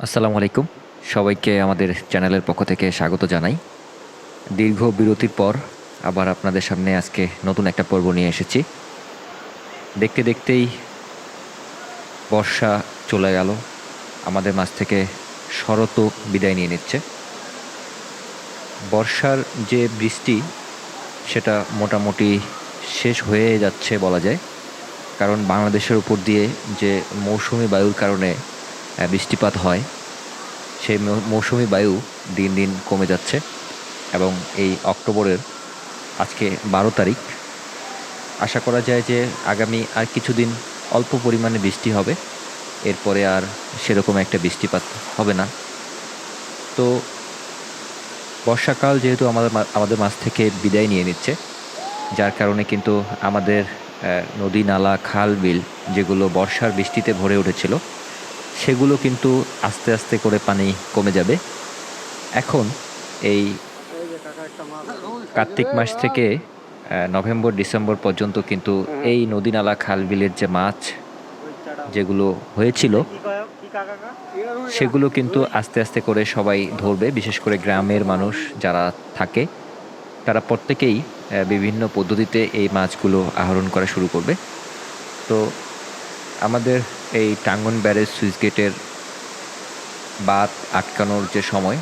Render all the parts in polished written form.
আসসালামু আলাইকুম। সবাইকে আমাদের চ্যানেলের পক্ষ থেকে স্বাগত জানাই। দীর্ঘ বিরতির পর আবার আপনাদের সামনে আজকে নতুন একটা পর্ব নিয়ে এসেছি। দেখতে দেখতেই বর্ষা চলে গেল। আমাদের মাঝ থেকে শরৎও বিদায় নিয়ে নিচ্ছে। বর্ষার যে বৃষ্টি সেটা মোটামুটি শেষ হয়ে যাচ্ছে বলা যায়। কারণ বাংলাদেশের উপর দিয়ে যে মৌসুমি বায়ুর কারণে বৃষ্টিপাত হয়, সেই মৌসুমি বায়ু দিন দিন কমে যাচ্ছে এবং এই অক্টোবরের আজকে 12 তারিখ। আশা করা যায় যে আগামী আর কিছুদিন অল্প পরিমাণে বৃষ্টি হবে, এরপরে আর সেরকম একটা বৃষ্টিপাত হবে না। তো বর্ষাকাল যেহেতু আমাদের মাঝ থেকে বিদায় নিয়ে নিচ্ছে, যার কারণে কিন্তু আমাদের নদী নালা খাল বিল যেগুলো বর্ষার বৃষ্টিতে ভরে উঠেছিল সেগুলো কিন্তু আস্তে আস্তে করে পানি কমে যাবে। এখন এই কার্তিক মাস থেকে নভেম্বর ডিসেম্বর পর্যন্ত কিন্তু এই নদী নালা খাল বিলের যে মাছ যেগুলো হয়েছিল সেগুলো কিন্তু আস্তে আস্তে করে সবাই ধরবে। বিশেষ করে গ্রামের মানুষ যারা থাকে তারা প্রত্যেকেই বিভিন্ন পদ্ধতিতে এই মাছগুলো আহরণ করা শুরু করবে। তো আমাদের এই টাঙ্গন ব্যারেজ সুইচ গেটের বাঁধ আটকানোর যে সময়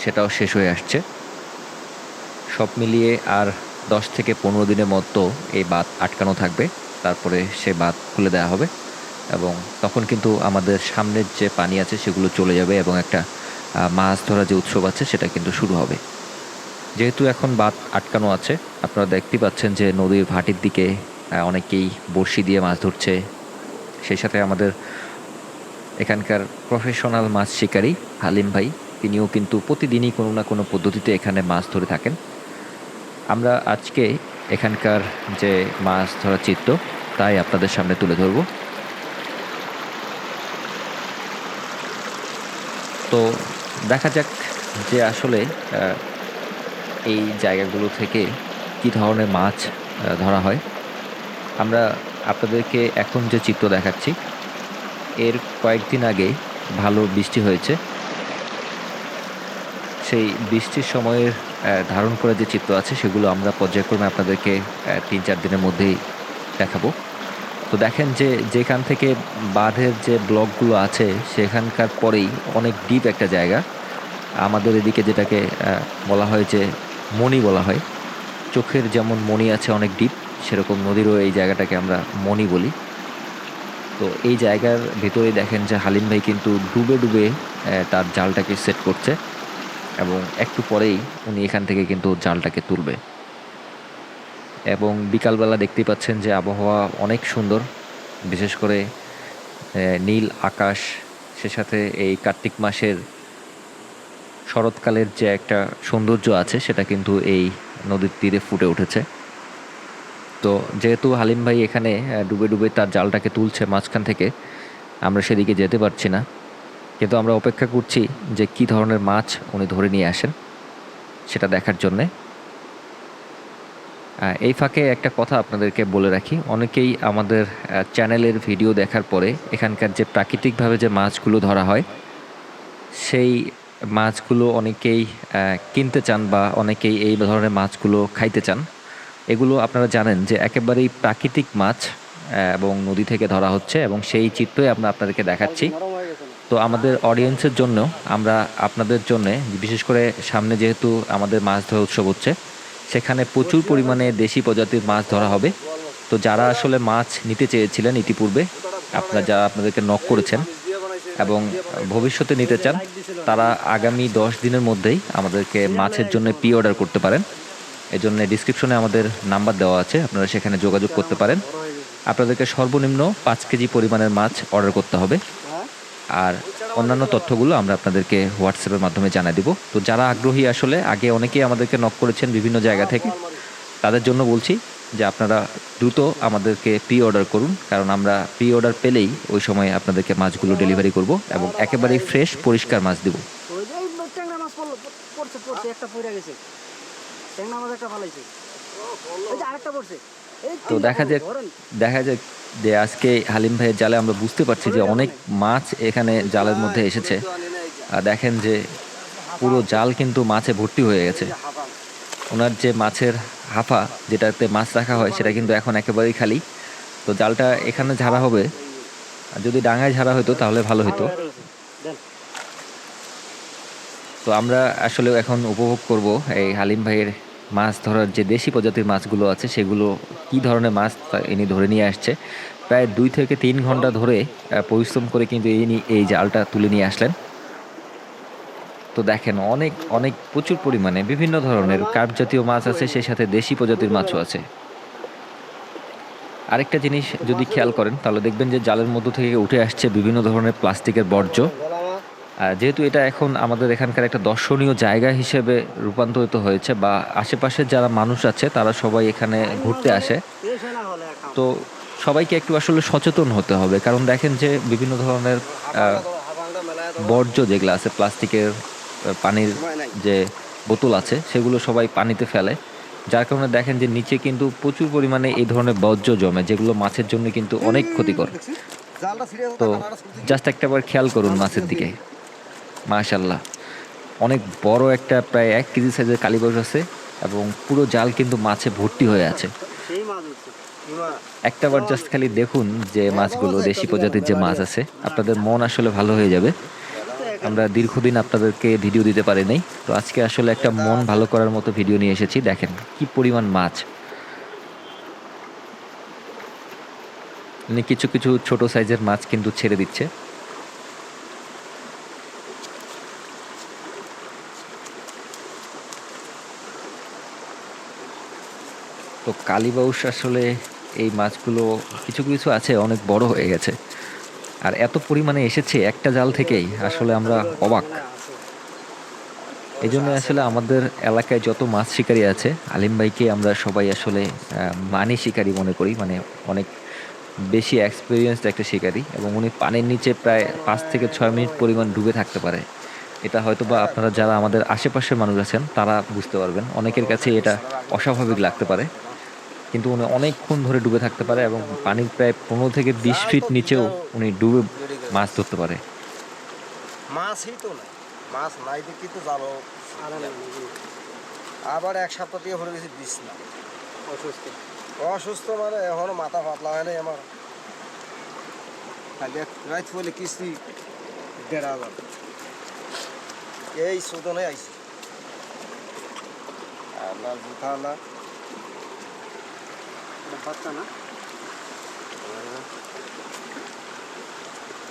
সেটাও শেষ হয়ে আসছে। সব মিলিয়ে আর 10 থেকে 15 দিনের মতো এই বাঁধ আটকানো থাকবে, তারপরে সে বাঁধ খুলে দেওয়া হবে এবং তখন কিন্তু আমাদের সামনের যে পানি আছে সেগুলো চলে যাবে এবং একটা মাছ ধরা যে উৎসব আছে সেটা কিন্তু শুরু হবে। যেহেতু এখন বাঁধ আটকানো আছে, আপনারা দেখতে পাচ্ছেন যে নদীর ভাটির দিকে অনেকেই বড়শি দিয়ে মাছ ধরছে। সেই সাথে আমাদের এখানকার প্রফেশনাল মাছ শিকারী হালিম ভাই, তিনিও কিন্তু প্রতিদিনই কোনো না কোনো পদ্ধতিতে এখানে মাছ ধরে থাকেন। আমরা আজকে এখানকার যে মাছ ধরার চিত্র তাই আপনাদের সামনে তুলে ধরব। তো দেখা যাক যে আসলে এই জায়গাগুলো থেকে কী ধরনের মাছ ধরা হয়। আমরা আপনাদেরকে এখন যে চিত্র দেখাচ্ছি এর কয়েকদিন আগে ভালো বৃষ্টি হয়েছে। সেই বৃষ্টির সময়ের ধারণ করা যে চিত্র আছে সেগুলো আমরা পর্যায়ক্রমে আপনাদেরকে 3-4 দিনের মধ্যেই দেখাবো। তো দেখেন যে যেখান থেকে বাঁধের যে ব্লকগুলো আছে সেখানকার পরেই অনেক ডিপ একটা জায়গা। আমাদের এদিকে যেটাকে বলা হয় যে মণি বলা হয়। চোখের যেমন মণি আছে অনেক ডিপ, সেরকম নদীরও এই জায়গাটাকে আমরা মণি বলি। তো এই জায়গার ভেতরেই দেখেন যে হালিম ভাই কিন্তু ডুবে ডুবে তার জালটাকে সেট করছে এবং একটু পরেই উনি এখান থেকে কিন্তু জালটাকে তুলবে। এবং বিকালবেলা দেখতেই পাচ্ছেন যে আবহাওয়া অনেক সুন্দর, বিশেষ করে নীল আকাশ, সে সাথে এই কার্তিক মাসের শরৎকালের যে একটা সৌন্দর্য আছে সেটা কিন্তু এই নদীর তীরে ফুটে উঠেছে। তো যেহেতু হালিম ভাই এখানে ডুবে ডুবে তার জালটাকে তুলছে মাঝখান থেকে, আমরা সেদিকে যেতে পারছি না, কিন্তু আমরা অপেক্ষা করছি যে কী ধরনের মাছ উনি ধরে নিয়ে আসেন সেটা দেখার জন্যে। এই ফাঁকে একটা কথা আপনাদেরকে বলে রাখি, অনেকেই আমাদের চ্যানেলের ভিডিও দেখার পরে এখানকার যে প্রাকৃতিকভাবে যে মাছগুলো ধরা হয় সেই মাছগুলো অনেকেই কিনতে চান বা অনেকেই এই ধরনের মাছগুলো খাইতে চান। এগুলো আপনারা জানেন যে একেবারেই প্রাকৃতিক মাছ এবং নদী থেকে ধরা হচ্ছে এবং সেই চিত্রই আমরা আপনাদেরকে দেখাচ্ছি। তো আমাদের অডিয়েন্সের জন্য আমরা আপনাদের জন্যে, বিশেষ করে সামনে যেহেতু আমাদের মাছ ধরা উৎসব হচ্ছে, সেখানে প্রচুর পরিমাণে দেশি প্রজাতির মাছ ধরা হবে। তো যারা আসলে মাছ নিতে চেয়েছিলেন ইতিপূর্বে, যারা আপনাদেরকে নক করেছেন এবং ভবিষ্যতে নিতে চান, তারা আগামী 10 দিনের মধ্যেই আমাদেরকে মাছের জন্য প্রি অর্ডার করতে পারেন। এজন্য ডিসক্রিপশনে আমাদের নাম্বার দেওয়া আছে, আপনারা সেখানে যোগাযোগ করতে পারেন। আপনাদেরকে সর্বনিম্ন 5 কেজি পরিমাণের মাছ অর্ডার করতে হবে, আর অন্যান্য তথ্যগুলো আমরা আপনাদেরকে হোয়াটসঅ্যাপের মাধ্যমে জানিয়ে দিব। তো যারা আগ্রহী, আসলে আগে অনেকেই আমাদেরকে নক করেছেন বিভিন্ন জায়গা থেকে, তাদের জন্য বলছি যে আপনারা দ্রুত আমাদেরকে প্রি অর্ডার করুন, কারণ আমরা প্রি অর্ডার পেলেই ওই সময় আপনাদেরকে মাছগুলো ডেলিভারি করব এবং একেবারেই ফ্রেশ পরিষ্কার মাছ দিব। তো দেখা যাক যে আজকে হালিম ভাইয়ের জালে আমরা বুঝতে পারছি যে অনেক মাছ এখানে জালের মধ্যে এসেছে। দেখেন যে পুরো জাল কিন্তু মাছে ভর্তি হয়ে গেছে। ওনার যে মাছের হাফা যেটাতে মাছ রাখা হয় সেটা কিন্তু এখন একেবারেই খালি। তো জালটা এখানে ঝাড়া হবে, আর যদি ডাঙায় ঝাড়া হতো তাহলে ভালো হতো। তো আমরা আসলে এখন উপভোগ করব এই হালিম ভাইয়ের মাছ ধরার যে দেশি প্রজাতির মাছগুলো আছে সেগুলো কি ধরনের মাছ ইনি ধরে নিয়ে আসছে। প্রায় 2 থেকে 3 ঘন্টা ধরে পরিশ্রম করে কিন্তু এই জালটা তুলে নিয়ে আসলেন। তো দেখেন অনেক অনেক প্রচুর পরিমাণে বিভিন্ন ধরনের কার্প জাতীয় মাছ আছে, সেই সাথে দেশি প্রজাতির মাছও আছে। আরেকটা জিনিস যদি খেয়াল করেন তাহলে দেখবেন যে জালের মধ্য থেকে উঠে আসছে বিভিন্ন ধরনের প্লাস্টিকের বর্জ্য। যেহেতু এটা এখন আমাদের এখানকার একটা দর্শনীয় জায়গা হিসেবে রূপান্তরিত হয়েছে, বা আশেপাশের যারা মানুষ আছে তারা সবাই এখানে ঘুরতে আসে, তো সবাইকে একটু আসলে সচেতন হতে হবে। কারণ দেখেন যে বিভিন্ন ধরনের বর্জ্য যেগুলো আছে প্লাস্টিকের, পানির যে বোতল আছে সেগুলো সবাই পানিতে ফেলে, যার কারণে দেখেন যে নিচে কিন্তু প্রচুর পরিমাণে এই ধরনের বর্জ্য জমে, যেগুলো মাছের জন্য কিন্তু অনেক ক্ষতিকর। তো জাস্ট একটাবার খেয়াল করুন মাছের দিকে, মাশাল্লাহ অনেক বড় একটা প্রায় 1 কেজি সাইজের কালীবাউস আছে, এবং পুরো জাল কিন্তু মাছে ভর্তি হয়ে আছে। একটাবার জাস্ট খালি দেখুন যে মাছগুলো, দেশি প্রজাতির যে মাছ আছে, আপনাদের মন আসলে ভালো হয়ে যাবে। আমরা দীর্ঘদিন আপনাদেরকে ভিডিও দিতে পারি নাই, তো আজকে আসলে একটা মন ভালো করার মতো ভিডিও নিয়ে এসেছি। দেখেন কি পরিমাণ মাছ। মানে কিছু কিছু ছোট সাইজের মাছ কিন্তু ছেড়ে দিচ্ছে। তো কালীবাউস আসলে এই মাছগুলো কিছু কিছু আছে অনেক বড় হয়ে গেছে, আর এত পরিমাণে এসেছে একটা জাল থেকেই, আসলে আমরা অবাক। এই জন্য আসলে আমাদের এলাকায় যত মাছ শিকারী আছে আলিম ভাইকে আমরা সবাই আসলে মানি শিকারী মনে করি, মানে অনেক বেশি এক্সপিরিয়েন্সড একটা শিকারী, এবং উনি পানির নিচে প্রায় 5 থেকে 6 মিনিট পরিমাণ ডুবে থাকতে পারে। এটা হয়তো বা আপনারা যারা আমাদের আশেপাশের মানুষ আছেন তারা বুঝতে পারবেন, অনেকের কাছে এটা অস্বাভাবিক লাগতে পারে, কিন্তু উনি অনেকক্ষণ ধরে ডুবে থাকতে পারে, এবং পানির প্রায় 15 থেকে 20 ফিট নিচেও উনি ডুবে মাছ ধরতে পারে। মাছই তো নাই, মাছ নাই দেখি তো জালো আবার 1 সপ্তাহ থেকে হয়ে গেছে বিছনা অসুস্থ। অসুস্থ মানে এখনো মাথা পাতলা হয় নাই আমার, খালি রাত বলে কিস্তি 1,500 এই শোধনে আইসি। আল্লাহ জুথা আল্লাহ বাচ্চা না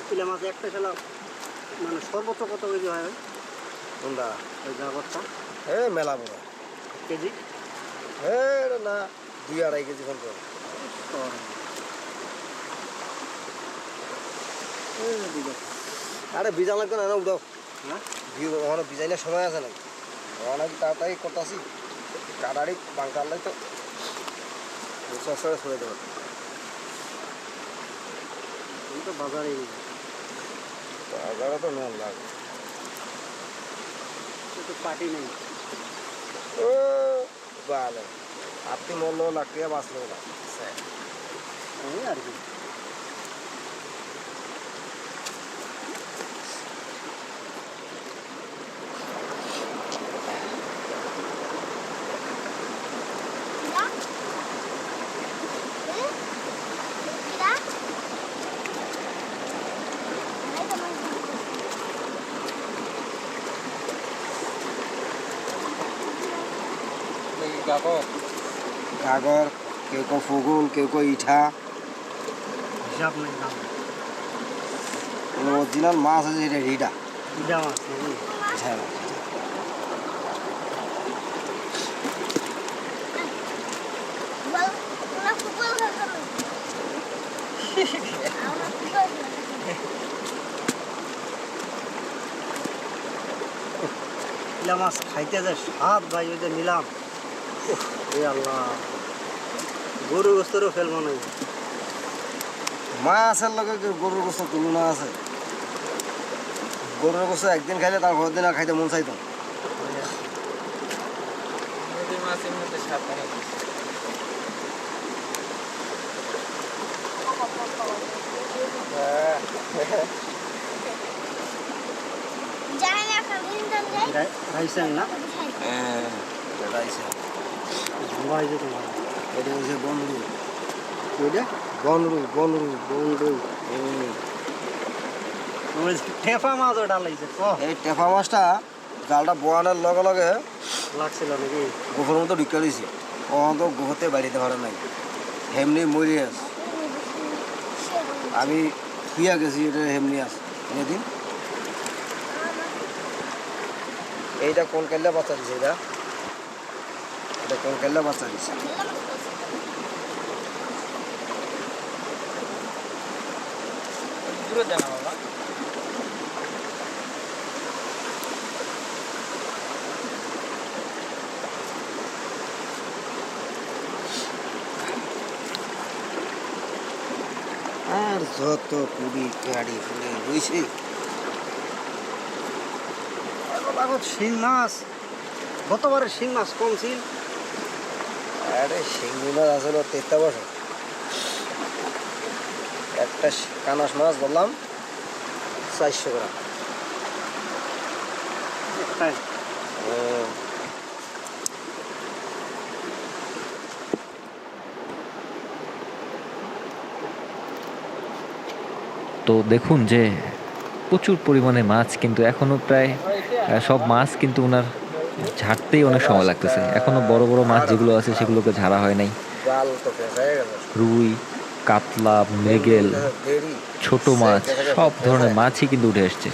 পিলা মাছ একটা খেলা মানে সর্বোচ্চ কত কেজি হয় কোনটা ওই যা বাচ্চা মেলা বড় কেজি না 2-2.5 কেজি পর্যন্ত। আরে বিজা লাগবে না উঠাও, ওখানে বিজাইলে সময় আছে নাকি, অনেক তাড়াতাড়ি করতেছি কাটারি বাঙ্কারলাই তো সরে ছড়ে দেবো তো বাজারে বাজারে তো নন লাগে তো পার্টি নেই। ও ভালো, আপনি মরলেও না কে বাঁচলেও না আর কি। গাগর, কেউ কেউ ফুগুল, কেউ কেউ ইঠা, অরিজিনাল মাছ আছে এটা রিডা মাছ। মাছ খাইতে যায় স্বাদ ভাই, ওই যে নিলাম আল্লাহ গরু গোস্তরও ফেলবো না, মাছের লগে গরুর গোস্ত তুলনা আছে। গরুর গোস্ত একদিন খাইলে তার পরের দিন আর খাইতে মন চাইতো। রাইসেন না রাইসেন ভাই যে তোমার এটা হচ্ছে বনরুই ওইটা বনরুই ওই টেফা মাছ ওটা লাইছে এই টেফা মাছটা জালটা বোয়ানোর লগে লগে লাগছিল নাকি গোফের মতো ঢুকে দিয়েছে ও তো গোফতে বাড়িতে পারে নাই হেমনি মরি আছে আমি শুয়ে গেছি এটা হেমনি আছে এদিন এইটা কোন কাল্লা বাচ্চা দিছে এটা কোন কাল্লা বাচ্চা দিছে দূরে জানা বাবা আর যত পুরি গাড়ি ফুলে রয়েছে শিং মাছ গতবারের শিং মাছ কম ছিল আরে শিঙ্গি মাছ আসলে 73 বছর একটা কানাস মাছ বললাম 400 গ্রাম তো দেখুন যে প্রচুর পরিমাণে মাছ, কিন্তু এখনো প্রায় সব মাছ কিন্তু ওনার ঝাড়তেই অনেক সময় লাগতেছে। এখনো বড় বড় মাছ যেগুলো আছে সেগুলোকে ঝাড়া হয় নাই। রুই, কাতলা, মৃগেল, ছোট মাছ, সব ধরনের মাছই কিন্তু উঠে আসছে।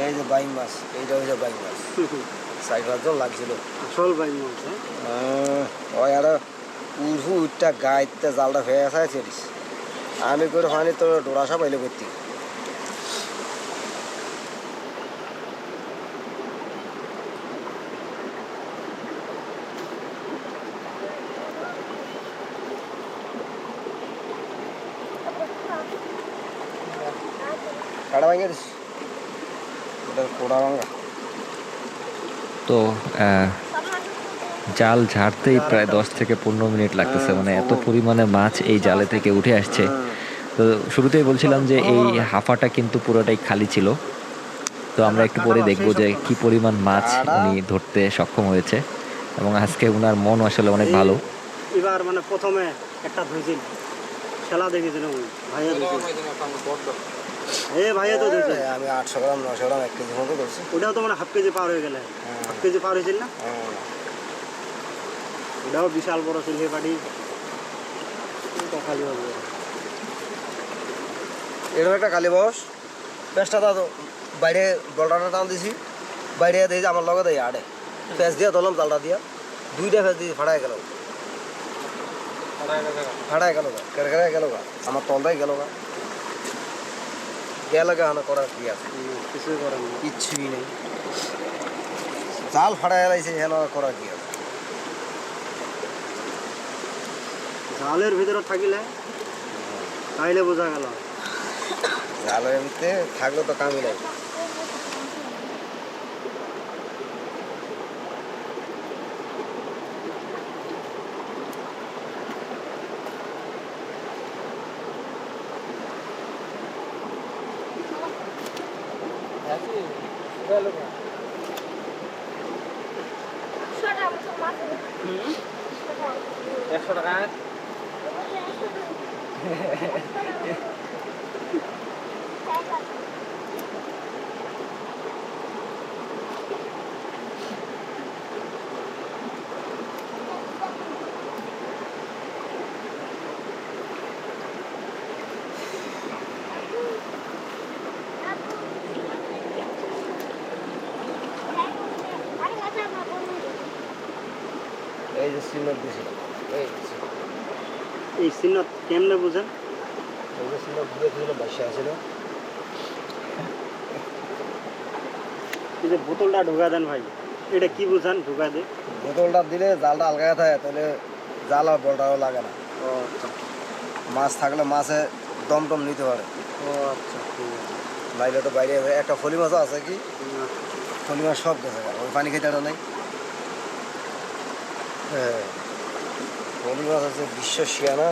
এই যে বাইং মাছ, এইটা হচ্ছে বাইং মাছ 4-5 জন লাগছিল আসল বাইং মাছ। ওই আর উঠটা গাইতে জালটা হয়ে আছে আমি করে হয়নি তো ডোরাসা পাইলে করতে কাটা ভাঙে দিস ওটা কোড়া ভাঙা। তো জাল ঝাড়তেই প্রায় 10 থেকে 15 মিনিট লাগতেছে, মানে এত পরিমাণে মাছ এই জালে থেকে উঠে আসছে। তো শুরুতেই বলছিলাম যে এই হাফাটা কিন্তু পুরোটাই খালি ছিল। তো আমরা একটু পরে দেখবো যে কি পরিমাণ মাছ উনি ধরতে সক্ষম হয়েছে, এবং আজকে উনার মন আসলে অনেক ভালো। এবার মানে প্রথমে একটা ধুইছিল খেলা দেখেছিল ভাইয়া ভাইয়া তো ধরছে আমি 800 গ্রাম 900 গ্রাম 1 কেজি মতো ধরছি। ওটাও তো মানে হাফ কেজি পার হয়ে গেলে, হাফ কেজি পার হয়েছিল না? ওটাও বিশাল বড় ছিল হে বাড়ি খালি হবে এরকম একটা কালী বস পেঁচটা তো বাইরে বলটাটা টান দিছি, বাইরে দিয়েছি আমার লগে দেয় আড়ে পেঁচ দিয়ে ধরলাম জালটা দিয়া 2টা পেঁচ দিয়ে ফাটাই গেল কেড়ে গেল গা আমার তলটাই গেল গা গেল গা করার কি আছে? কিছুই করার নেই, কিচ্ছুই নেই। জাল ফাটাই গেলাইছে হেন করার কি আছে? জালের ভিতরে থাকিলে তাইলে বোঝা গেল জালের ভিতরে থাকলে তো কামই নাই। এই যে সিনত দিয়েছিলাম এই সিনত কেমনে বুঝেন? এই যে সিনত দিয়েছিল বাসা আছিল এই যে বোতলটা ঢোকা দেন ভাই, এটা কি বুঝান ঢোকা দে? বোতলটা দিলে জালটা আলগা থাকে, তাহলে জাল আর বলটাও লাগে না। ও আচ্ছা, মাছ থাকলে মাছে দম টম নিতে পারে। ও আচ্ছা, ঠিক আছে। বাইরে তো বাইরে একটা ফলি মাছও আছে কি ফলি মাছ সব গেছে, ওই পানি খেতে নাই। হ্যাঁ পলি মাছ আছে বিশ্ব শিয়ানা,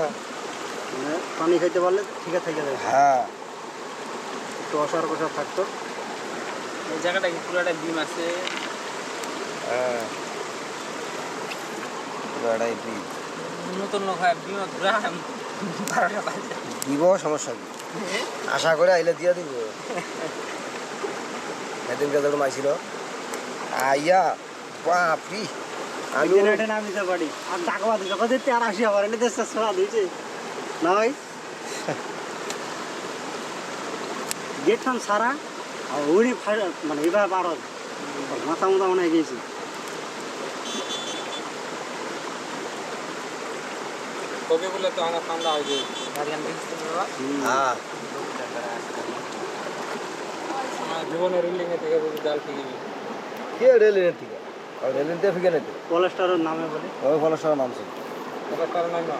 মানে পানি খাইতে পারলে ঠিক আছে থেকে যাবে, হ্যাঁ একটু অসার কষার থাকতো। এই জায়গাটা কি পুরোটা ডিম আছে? হ্যাঁ পুরাটাই ফ্রি। নতুন লোক হয় ডিম গ্রাম 12টা বাজে। দিব, সমস্যা কি, আশা করে আইলে দিয়ে দিব। সেদিনকে যখন মাইছিল আইয়া বাপরি আলু এটা নাম দিতে পারি আর ডাকবা দিতে কত 83 আবার এনে দেশ স্বাদ হয়েছে না ভাই। গেট ফার্ম সারা আর উনি মানে এবার পারত মাথা মোথা মনে হয়ে গিয়েছি। কবে বলে তো আমার ঠান্ডা হয়েছে গাড়িয়ান দেখতে বাবা। হ্যাঁ আমার জীবনের রিলিংয়ে থেকে বুঝি জাল ফিরে কে রেলের থেকে রেলের দিয়ে ফিকে নিতে কলেস্টারের নামে বলে ওই ফলসর নাম ছিল। কত কারণ না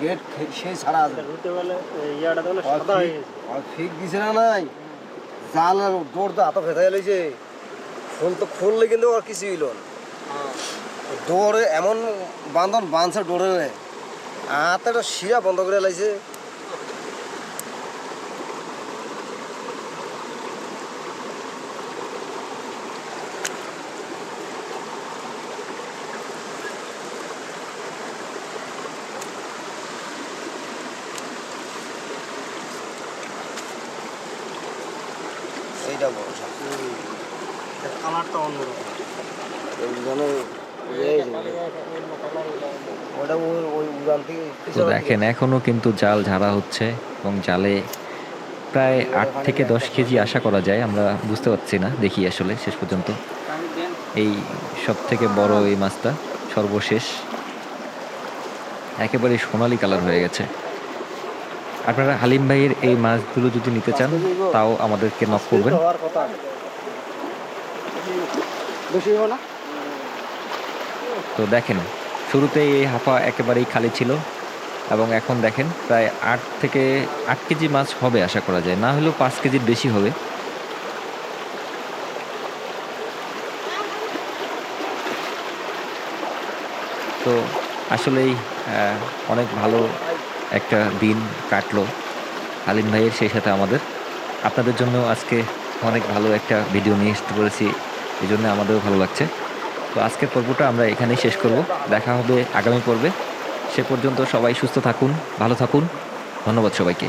গেট সেই ছাড়া আছে, রুটে বলে ইয়াটা তাহলে সাদা হয়ে গেছে। আর ফিক দিছে না নাই, জাল আর দৌড় তো হাতে ফেথাই লইছে, ফুল তো খুললে কিন্তু আর কিছু হইল না। দৌড়ে এমন বান্ধন বাঁধছে দৌড়ে হাতে একটা শিরা বন্ধ করে লাইছে। এইটা বড় সাপ। কালারটা অন্যরকম। এইখানে ওটা ওই উড়ান থেকে তো দেখেন এখনও কিন্তু জাল ঝাড়া হচ্ছে এবং জালে প্রায় 8 থেকে 10 কেজি আশা করা যায়, আমরা বুঝতে পারছি না, দেখি আসলে শেষ পর্যন্ত। আমি দেন এই সব থেকে বড় এই মাছটা সর্বশেষ একেবারে সোনালী কালার হয়ে গেছে। আপনারা হালিম ভাইয়ের এই মাছগুলো যদি নিতে চান তাও আমাদেরকে নক করবেন। হওয়ার কথা বেশি হইব না। তো দেখেন শুরুতেই এই হাফা একেবারেই খালি ছিল এবং এখন দেখেন প্রায় 8 থেকে 8 কেজি মাছ হবে আশা করা যায়, না হলেও 5 কেজির বেশি হবে। তো আসলেই অনেক ভালো একটা দিন কাটলো হালিম ভাইয়ের, সেই সাথে আমাদের। আপনাদের জন্য আজকে অনেক ভালো একটা ভিডিও নিয়ে আসতে পেরেছি, এই জন্য আমাদেরও ভালো লাগছে। তো আজকের পর্বটা আমরা এখানেই শেষ করব, দেখা হবে আগামী পর্বে। সে পর্যন্ত সবাই সুস্থ থাকুন, ভালো থাকুন, ধন্যবাদ সবাইকে।